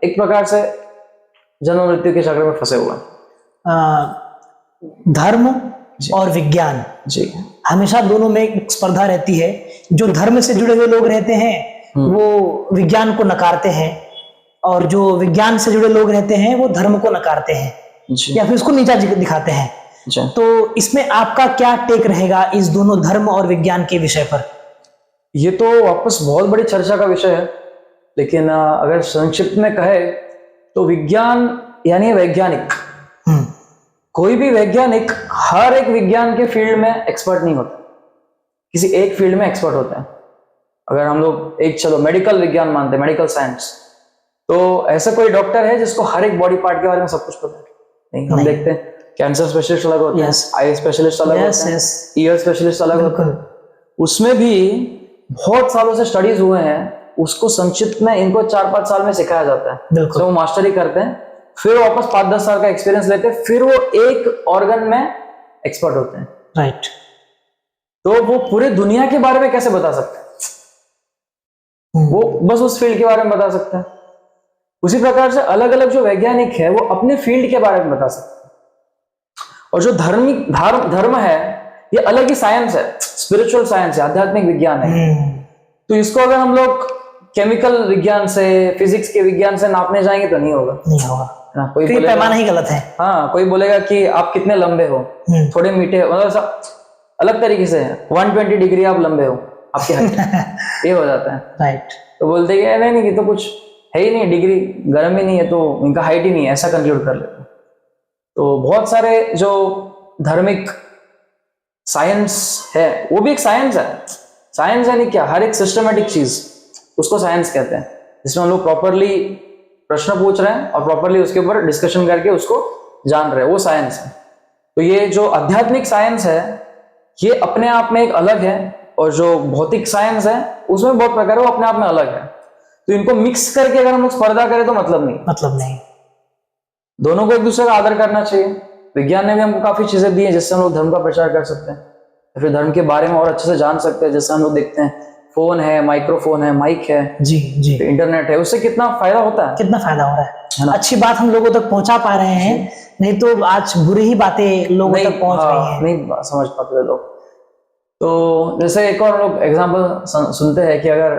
एक प्रकार से जन्म मृत्यु के चक्र में फंसे हुए हैं। धर्म और विज्ञान जी, हमेशा दोनों में एक स्पर्धा रहती है। जो धर्म से जुड़े हुए लोग रहते हैं वो विज्ञान को नकारते हैं, और जो विज्ञान से जुड़े लोग रहते हैं वो धर्म को नकारते हैं जी, या फिर उसको नीचा दिखाते हैं। जी। तो इसमें आपका क्या टेक रहेगा इस दोनों धर्म और विज्ञान के विषय पर? ये तो वापस बहुत बड़ी चर्चा का विषय है, लेकिन अगर संक्षिप्त में कहे तो विज्ञान यानी वैज्ञानिक। कोई भी वैज्ञानिक हर एक विज्ञान के फील्ड में एक्सपर्ट नहीं होता, किसी एक फील्ड में एक्सपर्ट होता है। अगर हम लोग एक चलो मेडिकल विज्ञान मानते हैं, मेडिकल साइंस, तो ऐसा कोई डॉक्टर है जिसको हर एक बॉडी पार्ट के बारे में सब कुछ पता है? नहीं। हम देखते हैं कैंसर स्पेशलिस्ट अलग होते हैं, आई स्पेशलिस्ट अलग होते हैं, ईयर स्पेशलिस्ट अलग होते हैं। उसमें भी बहुत सालों से स्टडीज हुए हैं, उसको संक्षिप्त में इनको 4-5 साल में सिखाया जाता है, तो वो मास्टरी करते हैं, फिर वापस 5-10 साल का एक्सपीरियंस लेते हैं, फिर वो एक ऑर्गन में एक्सपर्ट होते हैं। राइट। तो वो पूरे दुनिया के बारे में कैसे बता सकते हैं? वो बस उस फील्ड के बारे में बता सकते हैं। उसी प्रकार से अलग अलग जो वैज्ञानिक है वो अपने फील्ड के बारे में बता सकते हैं। और जो धर्म है ये अलग ही साइंस है, स्पिरिचुअल साइंस है, आध्यात्मिक विज्ञान है। तो इसको अगर हम लोग केमिकल विज्ञान से, फिजिक्स के विज्ञान से नापने जाएंगे तो नहीं होगा, नहीं होगा। हाँ, कोई तो पैमाना ही गलत है। हाँ, कोई बोलेगा कि आप कितने लंबे हो, थोड़े मीठे हो, मतलब अलग तरीके से 120 डिग्री आप लंबे हो, आपकी हाइट ये हो जाता है। राइट। तो बोलते हैं नहीं नहीं, ये तो कुछ है ही नहीं, डिग्री गर्म ही नहीं है, तो इनका हाइट ही नहीं है, ऐसा कंक्लूड कर लेते हैं। तो बहुत सारे जो धार्मिक साइंस है वो भी एक साइंस है। साइंस यानी क्या? हर एक सिस्टमेटिक चीज, उसको साइंस कहते हैं, जिसमें हम लोग प्रॉपरली प्रश्न पूछ रहे हैं और प्रॉपरली उसके ऊपर डिस्कशन करके उसको जान रहे हैं, वो साइंस है। तो ये जो आध्यात्मिक साइंस है ये अपने आप में एक अलग है, और जो भौतिक साइंस है उसमें बहुत प्रकार है, वो अपने आप में अलग है। तो इनको मिक्स करके अगर हम लोग स्पर्धा करें तो मतलब नहीं। दोनों को एक दूसरे का आदर करना चाहिए। विज्ञान ने भी हमको काफी चीजें दी हैं जिससे हम लोग धर्म का प्रचार कर सकते हैं, फिर धर्म के बारे में और अच्छे से जान सकते हैं। जैसे हम लोग देखते हैं फोन है, माइक्रोफोन है, माइक है, जी जी, इंटरनेट है, उससे कितना फायदा होता है, कितना फायदा हो रहा है। अच्छी बात हम लोगों तक पहुंचा पा रहे हैं, नहीं तो आज बुरी ही बातें लोगों तक पहुंच रही हैं। नहीं समझ पाते लोग। तो जैसे एक और लोग एग्जांपल सुनते हैं कि अगर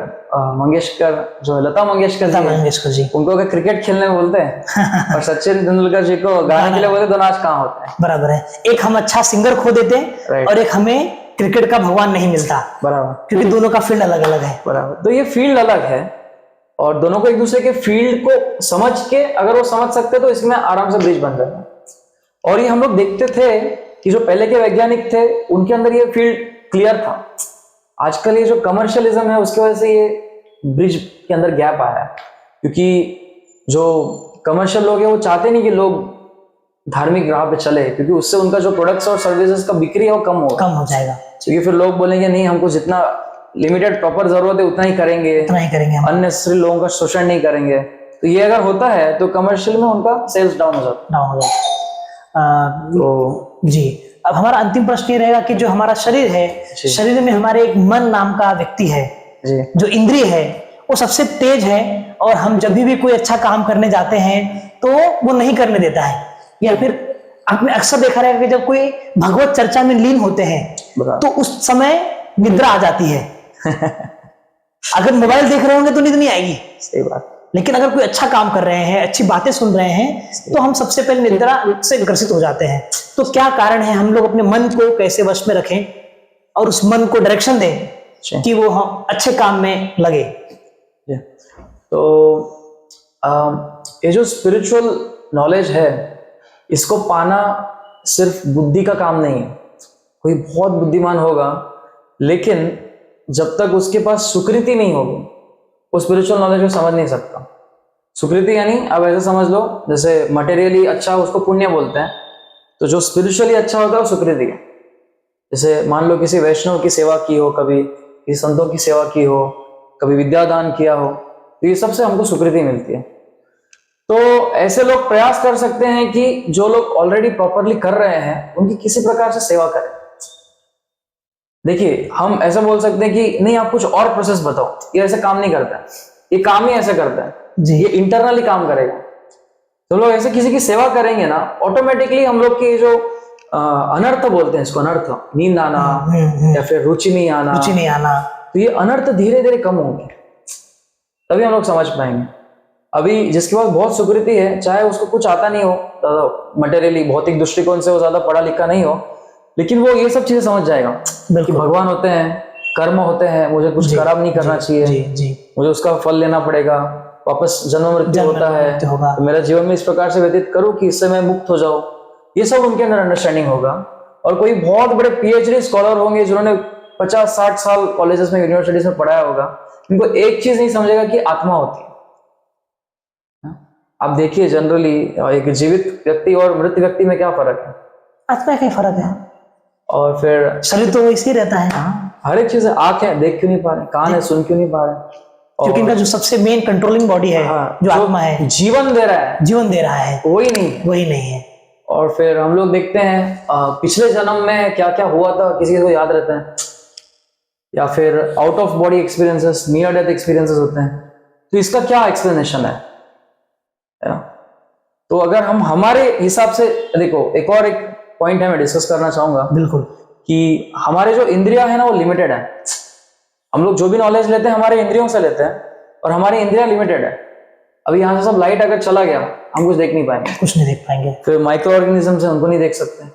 मंगेशकर जो लता मंगेशकर जी उनको अगर क्रिकेट खेलने में बोलते हैं और सचिन तेंदुलकर जी को गाने के लिए बोलते, दोनों आज कहाँ होते हैं? बराबर है। एक हम अच्छा सिंगर खो देते हैं और एक हमें क्रिकेट का भगवान नहीं मिलता। बराबर, क्योंकि दोनों का फील्ड अलग अलग है। बराबर। तो ये फील्ड अलग है और दोनों को एक दूसरे के फील्ड को समझ के अगर वो समझ सकते तो इसमें आराम से ब्रिज बन जाता। और ये हम लोग देखते थे कि जो पहले के वैज्ञानिक थे उनके अंदर ये फील्ड क्लियर था। आजकल ये जो कमर्शियलिज्म है उसकी वजह से ये ब्रिज के अंदर गैप आया है, क्योंकि जो कमर्शियल लोग हैं वो चाहते नहीं कि लोग धार्मिक राह पे चले, क्योंकि उससे उनका जो प्रोडक्ट्स और सर्विसेज का बिक्री है वो कम हो जाएगा। क्योंकि फिर लोग बोलेंगे नहीं, हमको जितना लिमिटेड प्रॉपर जरूरत है उतना ही करेंगे, अननेसेसरी लोगों का शोषण नहीं करेंगे। तो ये अगर होता है तो कमर्शियल में उनका सेल्स डाउन हो जाता है। तो जी, अब हमारा अंतिम प्रश्न ये रहेगा कि जो हमारा शरीर है, शरीर में हमारे एक मन नाम का व्यक्ति है जी, जो इंद्रिय है वो सबसे तेज है, और हम जब भी कोई अच्छा काम करने जाते हैं तो वो नहीं करने देता है, या फिर आपने अक्सर देखा रहेगा कि जब कोई भगवत चर्चा में लीन होते हैं तो उस समय निद्रा आ जाती है। अगर मोबाइल देख रहे होंगे तो नींद नहीं आएगी, सही बात। लेकिन अगर कोई अच्छा काम कर रहे हैं, अच्छी बातें सुन रहे हैं, तो हम सबसे पहले निद्रा से विकसित हो जाते हैं। तो क्या कारण है, हम लोग अपने मन को कैसे वश में रखें और उस मन को डायरेक्शन दें कि वो हम अच्छे काम में लगे। तो ये जो स्पिरिचुअल नॉलेज है, इसको पाना सिर्फ बुद्धि का काम नहीं है। कोई बहुत बुद्धिमान होगा, लेकिन जब तक उसके पास सुकृति नहीं होगी वो स्पिरिचुअल नॉलेज को समझ नहीं सकता। सुकृति यानी अब ऐसे समझ लो, जैसे मटेरियली अच्छा उसको पुण्य बोलते हैं, तो जो स्पिरिचुअली अच्छा होता है वो सुकृति है। जैसे मान लो किसी वैष्णव की सेवा की हो, कभी किसी संतों की सेवा की हो, कभी विद्यादान किया हो, तो ये सबसे हमको सुकृति मिलती है। तो ऐसे लोग प्रयास कर सकते हैं कि जो लोग ऑलरेडी प्रॉपरली कर रहे हैं उनकी किसी प्रकार से सेवा करें। देखिए, हम ऐसा बोल सकते हैं कि नहीं आप कुछ और प्रोसेस बताओ, ये ऐसे काम नहीं करता है, ये काम ही ऐसे करता है जी, ये इंटरनली काम करेगा। तो लोग ऐसे किसी की सेवा करेंगे ना, ऑटोमेटिकली हम लोग की जो अनर्थ बोलते हैं इसको, अनर्थ, नींद आना या फिर रुचि नहीं आना, तो ये अनर्थ धीरे धीरे कम होंगे, तभी हम लोग समझ पाएंगे। अभी जिसके पास बहुत सुकृति है, चाहे उसको कुछ आता नहीं हो, मटेरियली भौतिक दृष्टिकोण से वो ज्यादा पढ़ा लिखा नहीं हो, लेकिन वो ये सब चीजें समझ जाएगा कि भगवान होते हैं, कर्म होते हैं, मुझे कुछ खराब नहीं करना चाहिए, मुझे उसका फल लेना पड़ेगा, वापस जन्म मृत्यु होता है, तो मेरा जीवन में इस प्रकार से व्यतीत करूं कि इससे मैं मुक्त हो जाऊं। ये सब उनके अंदर अंडरस्टैंडिंग होगा। और कोई बहुत बड़े पीएचडी स्कॉलर होंगे जिन्होंने 50-60 साल कॉलेजेस में, यूनिवर्सिटीज में पढ़ाया होगा, इनको एक चीज नहीं समझेगा कि आत्मा होती है। आप देखिए जनरली एक जीवित व्यक्ति और मृत व्यक्ति में क्या फर्क है? आत्मा का फर्क है। और फिर शरीर तो वैसे ही रहता है, हर एक चीज है, आंख है देख क्यों नहीं पा रहे, कान है सुन क्यों नहीं पा रहे, क्योंकि इनका जो सबसे मेन कंट्रोलिंग बॉडी है, जो आत्मा है, जीवन दे रहा है, वही नहीं है। और फिर हम लोग देखते हैं पिछले जन्म में क्या क्या हुआ था, किसी को याद रहता है, या फिर out of body experiences, near death experiences होते हैं। तो इसका क्या एक्सप्लेनेशन है ना? तो अगर हम हमारे हिसाब से देखो, एक पॉइंट है मैं डिस्कस करना चाहूंगा, बिल्कुल, कि हमारे जो इंद्रियां है ना वो लिमिटेड है। हम लोग जो भी नॉलेज लेते हैं हमारे इंद्रियों से लेते हैं, और हमारी इंद्रियां लिमिटेड है। अभी यहाँ से सब लाइट अगर चला गया, हम कुछ देख नहीं पाएंगे, फिर माइक्रो ऑर्गेनिजम्स हैं, उनको नहीं देख सकते,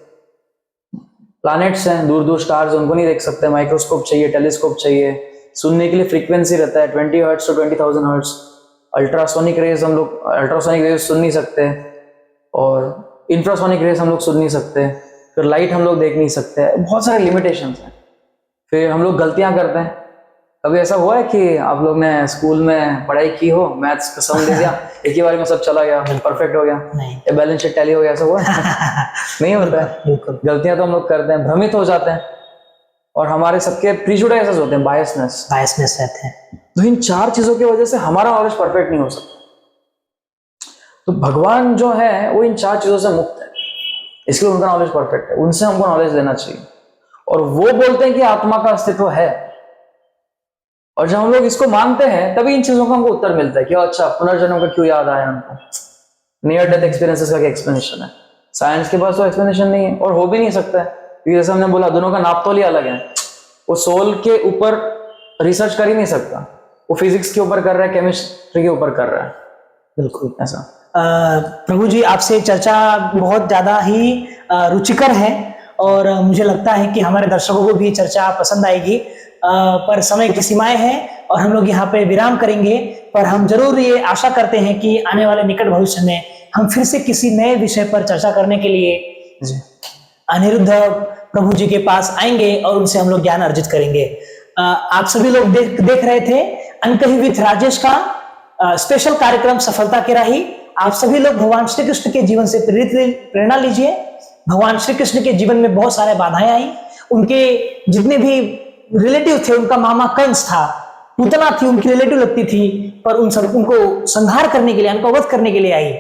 प्लैनेट्स हैं, दूर दूर स्टार्स, उनको नहीं देख सकते, माइक्रोस्कोप चाहिए, टेलीस्कोप चाहिए, सुनने के लिए फ्रीक्वेंसी रहता है 20 hertz to 20,000 hertz. Ultrasonic range हम लोग अल्ट्रासोनिक वेव सुन नहीं सकते, और इंफ्रासोनिक रेज हम लोग सुन नहीं सकते, फिर लाइट हम लोग देख नहीं सकते, बहुत सारे लिमिटेशंस हैं। फिर हम लोग गलतियां करते हैं। कभी ऐसा हुआ है कि आप लोग ने स्कूल में पढ़ाई की हो, मैथ्स का सम दे दिया, एक ही बार में सब चला गया, परफेक्ट हो गया, नहीं, बैलेंस शीट टैली हो गया, ऐसा हुआ नहीं होता है। गलतियां तो हम लोग करते हैं, भ्रमित हो जाते हैं, और हमारे सबके प्रीजुडाइसेस होते हैं, बायसनेस रहते हैं। तो इन 4 चीजों की वजह से हमारा नॉलेज परफेक्ट नहीं हो सकता। तो भगवान जो है वो इन 4 चीजों से मुक्त है, इसलिए उनका नॉलेज परफेक्ट है, उनसे हमको नॉलेज लेना चाहिए। और वो बोलते हैं कि आत्मा का अस्तित्व है, और जब हम लोग इसको मानते हैं तभी इन चीजों का हमको उत्तर मिलता है कि अच्छा, पुनर्जन्म का क्यों याद आया हमको, नियर डेथ एक्सपीरियंसेस का क्या एक्सप्लेनेशन है। साइंस के पास तो एक्सप्लेनेशन नहीं है, और हो भी नहीं सकता है, क्योंकि जैसे हमने बोला दोनों का नापतोल अलग है। वो सोल के ऊपर रिसर्च कर ही नहीं सकता, वो फिजिक्स के ऊपर कर रहा है, केमिस्ट्री के ऊपर कर रहा है। बिल्कुल ऐसा। प्रभु जी, आपसे चर्चा बहुत ज्यादा ही रुचिकर है, और मुझे लगता है कि हमारे दर्शकों को भी चर्चा पसंद आएगी, पर समय की सीमाएं हैं और हम लोग यहाँ पे विराम करेंगे। पर हम जरूर ये आशा करते हैं कि आने वाले निकट भविष्य में हम फिर से किसी नए विषय पर चर्चा करने के लिए अनिरुद्ध प्रभु जी के पास आएंगे और उनसे हम लोग ज्ञान अर्जित करेंगे। आप सभी लोग देख रहे थे अनकही विथ राजेश का स्पेशल कार्यक्रम सफलता के राही। आप सभी लोग भगवान श्री कृष्ण के जीवन से प्रेरणा लीजिए। भगवान श्री कृष्ण के जीवन में बहुत सारे बाधाएं आई, उनके जितने भी रिलेटिव थे, उनका मामा कंस था, पूतना थी उनकी रिलेटिव लगती थी, पर उनको संहार करने के लिए, उनको वध करने के लिए आई।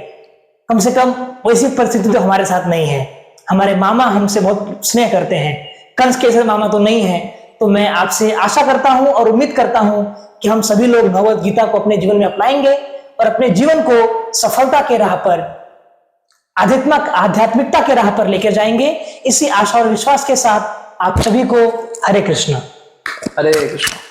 कम से कम वैसी परिस्थिति तो हमारे साथ नहीं है। हमारे मामा हमसे बहुत स्नेह करते हैं, कंस के जैसे मामा तो नहीं है। तो मैं आपसे आशा करता हूं और उम्मीद करता हूं कि हम सभी लोग भगवत गीता को अपने जीवन में अपनाएंगे और अपने जीवन को सफलता के राह पर आध्यात्मिकता के राह पर लेकर जाएंगे। इसी आशा और विश्वास के साथ आप सभी को हरे कृष्ण। हरे कृष्ण।